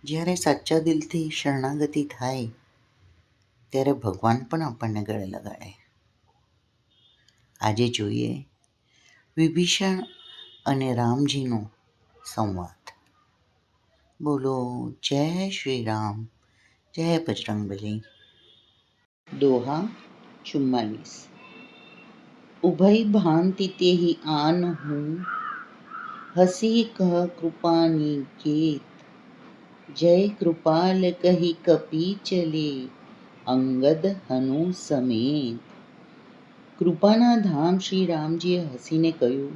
જ્યારે સાચા દિલથી શરણાગતિ થાય ત્યારે ભગવાન પણ આપણને ગળે લગાડે. આજે જોઈએ વિભીષણ અને રામજીનો સંવાદ. બોલો જય શ્રી રામ, જય બજરંગબલી. દોહા 44. ઉભય ભાંતિ તેहि આન હું, હસી કહ કૃપાની કેત. જય કૃપાલ કહી કપી ચલે, અંગદ હનુ સમેત. કૃપાના ધામ શ્રી રામજીએ હસીને કહ્યું,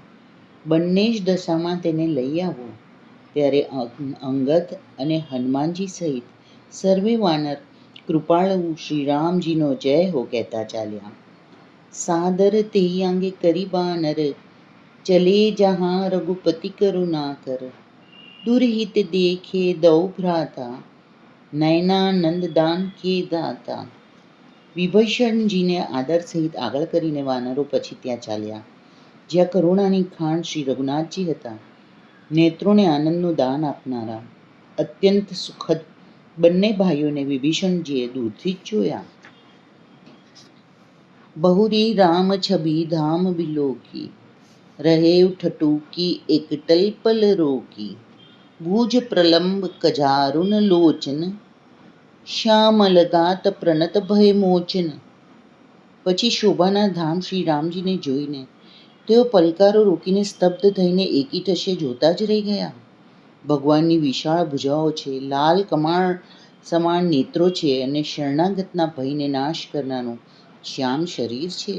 બંને જ દશામાં તેને લઈ આવો. ત્યારે અંગદ અને હનુમાનજી સહિત સર્વે વાનર કૃપાળુ શ્રીરામજીનો જય હો કહેતા ચાલ્યા. સાદર તેઈ આંગે કરી બાનર, ચલે જહાં રઘુપતિ કરુણા કર. દુરહિત દેખે દૌ ભ્રાતા, નયનાનંદ દાન કે દાતા. વિભીષણજીને આદર સહિત આગળ કરીને વાનરો પછી ત્યાં ચાલ્યા, જ્યાં કરુણાની ખાણ શ્રી રઘુનાથજી હતા, નેત્રોને આનંદનું દાન આપનારા. અત્યંત સુખદ બંને ભાઈઓને વિભીષણજીએ દૂરથી જ જોયા. બહુરી રામ છબી ધામ બિલોકી, રહેવ ઠઠુકી એકટલ પલ રોકી. ભુજ પ્રલંબ કજારુન લોચન, શ્યામલ ગાત પ્રણત ભય મોચન. પછી શોભાના ધામ શ્રી રામજીને જોઈને તેઓ પલકારો રોકીને સ્તબ્ધ થઈને એકી ટશે જોતા જ રહી ગયા. ભગવાનની વિશાળ ભુજાઓ છે, લાલ કમાણ સમાન નેત્રો છે અને શરણાગતના ભયને નાશ કરનારું શ્યામ શરીર છે.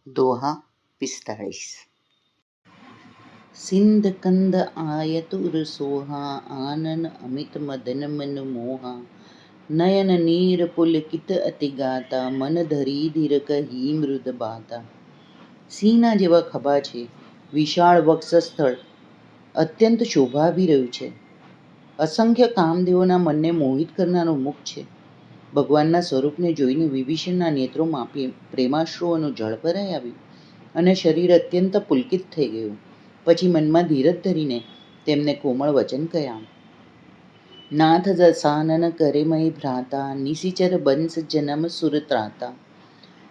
દોહા 45. સિંધ કંદ આયત ઉર સોહા, આનન અમિત મદન મન મોહા. નયન નીર પુલકિત અતિ ગાતા, મન ધરી ધીર કહી મૃદ બાતા. સિંહના જેવા ખભા છે, વિશાળ વક્ષસ્થળ અત્યંત શોભાવી રહ્યું છે. અસંખ્ય કામદેવોના મનને મોહિત કરનારું મુખ છે. ભગવાનના સ્વરૂપને જોઈને વિભીષણના નેત્રોમાં પ્રેમાશ્રુઓનું જળ ભરાઈ આવ્યું અને શરીર અત્યંત પુલકિત થઈ ગયું. પછી મનમાં ધીરજ ધરીને તેમને કોમળ વચન કહ્યા. નાથ દશાનન કરે મય ભ્રાતા, નિશિચર બંશ જનમ સુર ત્રાતા.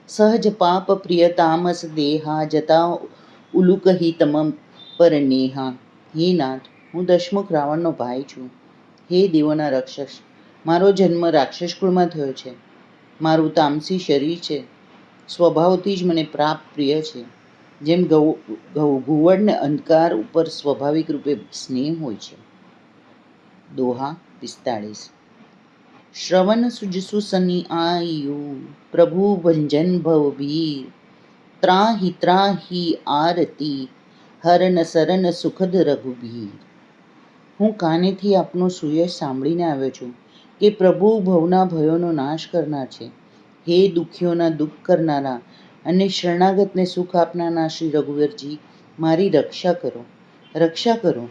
સહજ પાપ પ્રિય તામસ દેહા, જતા ઉલુકહી તમ પર નેહા. હે નાથ, હું દશમુખ રાવણનો ભાઈ છું. હે દેવોના રક્ષક, મારો જન્મ રાક્ષસ કુળમાં થયો છે. મારું તામસી શરીર છે, સ્વભાવથી જ મને પાપ પ્રિય છે. જેમ ઘુવડને અંધકાર ઉપર સ્વાભાવિક રૂપે સ્નેહ હોય છે. દોહા 45. શ્રવણ સુજસુ સની આયુ, પ્રભુ ભંજન ભવ ભીર. ત્રાહી ત્રાહી આરતી, હરન સરન સુખદ રઘુબીર. હું કાનેથી આપનો સુયશ સાંભળીને આવ્યો છું કે પ્રભુ ભવના ભયોનો નાશ કરનાર છે. હે દુઃખીઓના દુઃખ કરનારા અને શરણાગતને સુખ આપનારા શ્રી રઘુવીરજી, મારી રક્ષા કરો, રક્ષા કરો.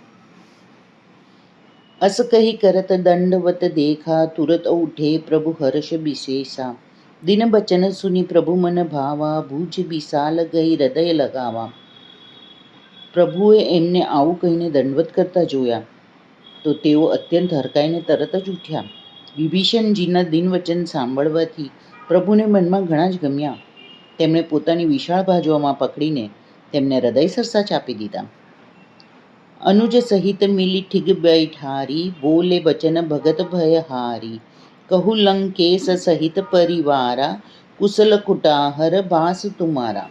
અસ કહી કરત દંડવત દેખા, તુરત ઉઠે પ્રભુ હર્ષ વિશેષા. દિન બચન સુની પ્રભુ મન ભાવા, ભુજ બિસાલ ગઈ હૃદય લગાવા. પ્રભુએ એમને આવું કહીને દંડવત કરતા જોયા તો તેઓ અત્યંત હરખાઈને તરત જ ઉઠ્યા. વિભીષણજીના દિન વચન સાંભળવાથી પ્રભુને મનમાં ઘણા જ ગમ્યા. તેમણે પોતાની વિશાળ બાજુઓમાં પકડીને તેમને હૃદય સરસા ચાપી દીધા. અનુજ સહિત મિલી ઠીગ બેઠારી, બોલે બચન ભગત ભયહારી. કહું લંકેશ સહિત પરિવારા, કુશલ કુટાહર બાસ તુમારા.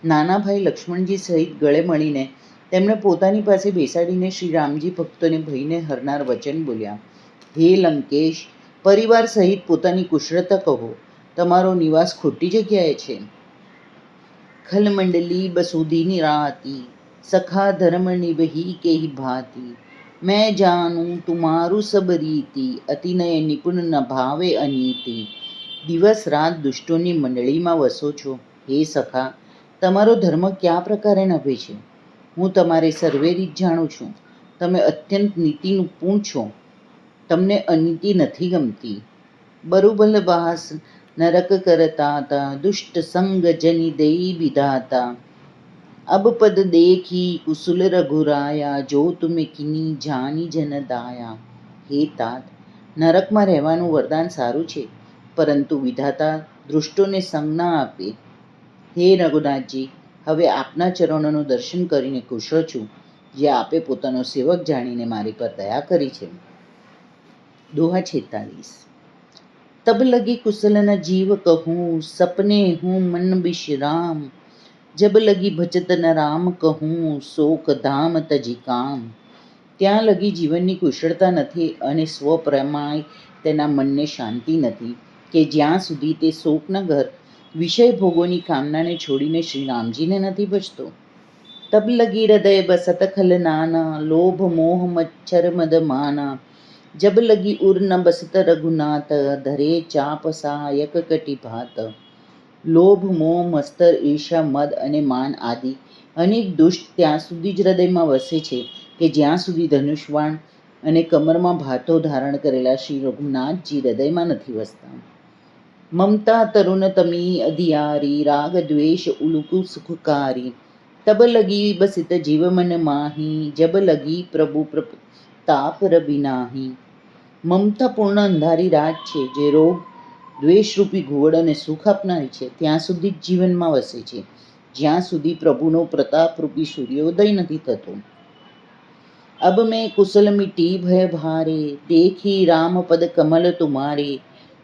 નાના ભાઈ લક્ષ્મણજી સહિત ગળે મળીને તેમણે પોતાની પાસે બેસાડીને શ્રી રામજી ભક્તોને ભયને હરનાર વચન બોલ્યા. હે લંકેશ, પરિવાર સહિત પોતાની કુશળતા કહો, તમારો નિવાસ ખોટી જગ્યાએ છે. ખલમંડલી બસુધી રાતી, સખા ધર્મ નિભહી કેહી ભાતી. मैं जानूं तुम्हारू सब રીતિ, અતિનય નિપુણ ન ભાવે અનીતિ. દિવસ રાત દુષ્ટોની મંડળીમાં વસો છો. હે સખા, તમારો ધર્મ કયા પ્રકારે નભે છે? હું તમારે સર્વે રીત જાણું છું. તમે અત્યંત નીતિનિપુણ છો. તમને અનીતિ નથી ગમતી. બરુબલ બાસ નરક કરતાતા, દુષ્ટ સંગ જની દઈ વિધાતા. અબ પદ દેખી કુશુલ રઘુરાયા, જો તુમે કિની જાની જન દાયા. હે તાત, નરકમાં રહેવાનું વરદાન સારું છે, પરંતુ વિધાતા દુષ્ટોને સંગ ના આપે. હે રઘુનાથજી, હવે આપના ચરણોનું દર્શન કરીને કુશળ છું, જે આપે પોતાનો સેવક જાણીને મારી પર દયા કરી છે. દોહા 46. तब लगी कुशल न जीव कहूँ, सपने हूँ मन विश्राम। जब लगी भजत न राम कहूँ, शोक धाम तजी કામ. ત્યાં લગી જીવનની કુશળતા નથી અને સ્વપ્રમાય તેના મનને શાંતિ નથી કે જ્યાં સુધી તે શોકના ઘર વિષય ભોગોની કામનાને છોડીને શ્રી રામજીને નથી ભજતો. તબ લગી હૃદય બસત ખલ નાના, લોભ મોહ મચ્છર મદ માના. जब लगी उर न बसत रघुनाथ, धरे चाप सहायक कटी भात. લોભ મોહ મત્સર ઈર્ષા મદ અને માન આદિ અનેક દુષ્ટ ત્યાં સુધી જ હૃદયમાં વસે છે કે જ્યાં સુધી ધનુષવાણ અને કમરમાં ભાતો ધારણ કરેલા શ્રી રઘુનાથજી હૃદયમાં નથી વસતા. મમતા તરુણ તમી અધિયારી, રાગ દ્વેષ ઉલુકુ સુખકારી. તબ લગી બસિત જીવ મન માહી, જબ લગી પ્રભુ તાપ રબી નાહી. મમતાપૂર્ણ અંધારી રાત છે જે રોગ દ્વેષરૂપી ઘુવડ અને સુખ આપનારી છે, ત્યાં સુધી જ જીવનમાં વસે છે જ્યાં સુધી પ્રભુનો પ્રતાપરૂપી સૂર્યોદય નથી થતો. અબ મેં કુશલ મિટી ભય ભારે, દેખી રામ પદ કમલ તુમારે.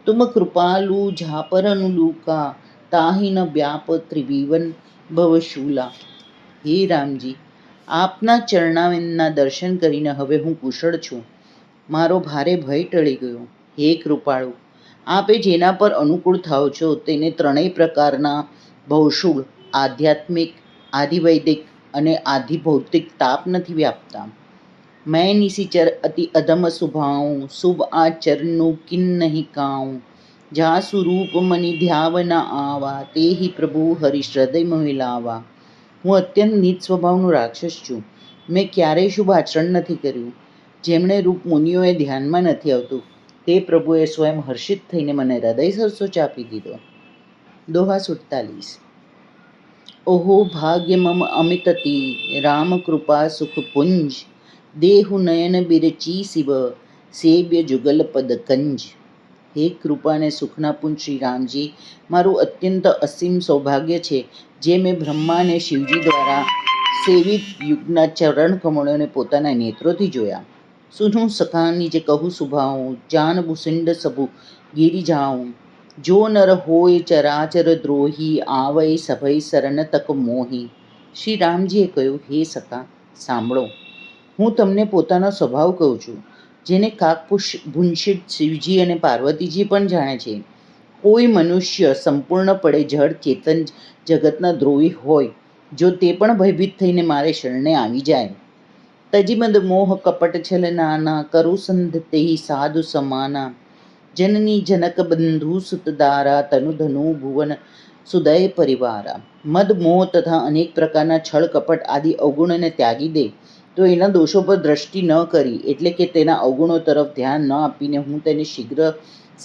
તુમ કૃપાલુ ઝાપરનુ લૂકા, તાહી ન વ્યાપ ત્રિભુવન ભવશૂલા. હે રામજી, આપના ચરણાના દર્શન કરીને હવે હું કુશળ છું. મારો ભારે ભય ટળી ગયો. હે કૃપાળુ, આપે જેના પર અનુકૂળ થાઓ છો તેને ત્રણેય પ્રકારના ભવશૂળ, આધ્યાત્મિક, આધિવૈદિક અને આધિભૌતિક તાપ નથી વ્યાપતા. मैं निशिचर अति अधम सुभाऊं, शुभ आचरणु किन नहीं काऊं. जहाँ स्वरूप मनि ध्याव न आवा, તે હિ પ્રભુ હરિ હૃદય મોહિ લાવા. હું અત્યંત નીચ સ્વભાવનું રાક્ષસ છું. મેં ક્યારેય શુભ આચરણ નથી કર્યું. જેમણે રૂપ મુનિઓએ ધ્યાનમાં નથી આવતું તે પ્રભુએ સ્વયં હર્ષિત થઈને મને હૃદય સરસો ચાપી દીધો. દોહા 47. ઓહો ભાગ્ય મમ અમિતતી, રામ કૃપા સુખ પુંજ. દેહુ નયન બિરચી શિવ, સેવ્ય જુગલ પદ કંજ. હે કૃપા અને સુખના પુંજ શ્રી રામજી, મારું અત્યંત અસીમ સૌભાગ્ય છે જે મેં બ્રહ્મા અને શિવજી દ્વારા સેવિત યુગના ચરણ કમળોને પોતાના નેત્રોથી જોયા. સુનું સખાની જે કહું સુભાવું, જાન ભૂસિંડ સભુ ગીરી જાઉં. જો નર હોય ચરાચર દ્રોહી, આવય સભય શરણ તક મોહી. શ્રી રામજીએ કહ્યું, હે સખા સાંભળો, હું તમને પોતાનો સ્વભાવ કહું છું, જેને કાકભૂષિત શિવજી અને પાર્વતીજી પણ જાણે છે. કોઈ મનુષ્ય સંપૂર્ણપણે જળ ચેતન જગતના દ્રોહી હોય, જો તે પણ ભયભીત થઈને મારે શરણે આવી જાય. તજીમદ મોહ કપટ છલ નાના, કરુ સંધ તેહી સાધુ સમાના. જનની જનક બંધુ સુતદારા, તનુ ધનુ ભુવન સુદય પરિવારા. મદ મોહ તથા અનેક પ્રકારના છળ કપટ આદિ અવગુણોને ત્યાગી દે તો એના દોષો પર દ્રષ્ટિ ન કરી, એટલે કે તેના અવગુણો તરફ ધ્યાન ન આપીને હું તેને શીઘ્ર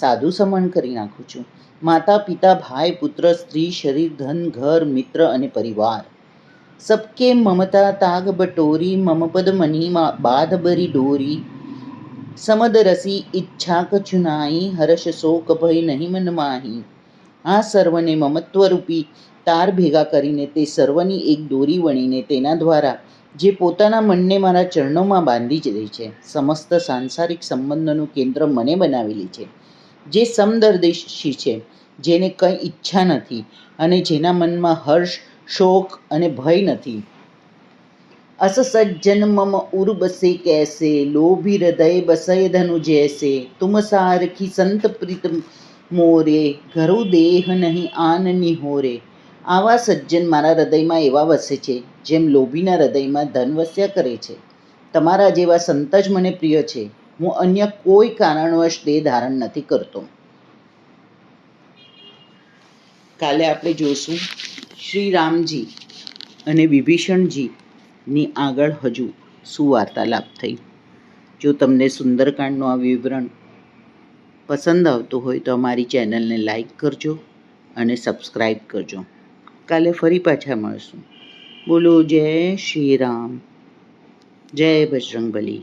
સાધુ સમાન કરી નાખું છું. માતા પિતા ભાઈ પુત્ર સ્ત્રી શરીર ધન ઘર મિત્ર અને પરિવાર સબકે મમતા તાગ બટોરી, મમ પદ મની બાધ બરી ડોરી. સમદ રસી ઈચ્છા કછુનાઈ, હર્ષ શોક ભય નહીં મન માહી. આ સર્વને મમત્વરૂપી તાર ભેગા કરીને તે સર્વની એક દોરી વણીને તેના દ્વારા જે પોતાના મનને મારા ચરણોમાં બાંધી જ દે છે. સમસ્ત સાંસારિક સંબંધોનું કેન્દ્ર મને બનાવેલી છે, જે સમદર્શી છે, જેને કંઈ ઈચ્છા નથી અને જેના મનમાં હર્ષ શોક અને ભય નથી. અસ સજ્જન મમ ઉર બસે કૈસે, લોભી હૃદય બસય ધનુ જૈસે. તુમ સારખી સંત પ્રીત મોરે, ઘરુ દેહ નહીં આન નિહોરે. આવા સજ્જન મારા હૃદયમાં એવા વસે છે જેમ લોભીના હૃદયમાં ધન વસ્યા કરે છે. તમારા જેવા સંત જ મને પ્રિય છે. હું અન્ય કોઈ કારણવશ દેહ ધારણ નથી કરતો. કાલે આપણે જોઈશું શ્રી રામજી અને વિભીષણજીની આગળ હજુ શું વાર્તાલાપ થઈ. જો તમને સુંદરકાંડનું આ વિવરણ પસંદ આવતું હોય તો અમારી ચેનલને લાઈક કરજો અને સબસ્ક્રાઈબ કરજો. કાલે ફરી પાછા મળશું. બોલો જય શ્રી રામ, જય બજરંગબલી.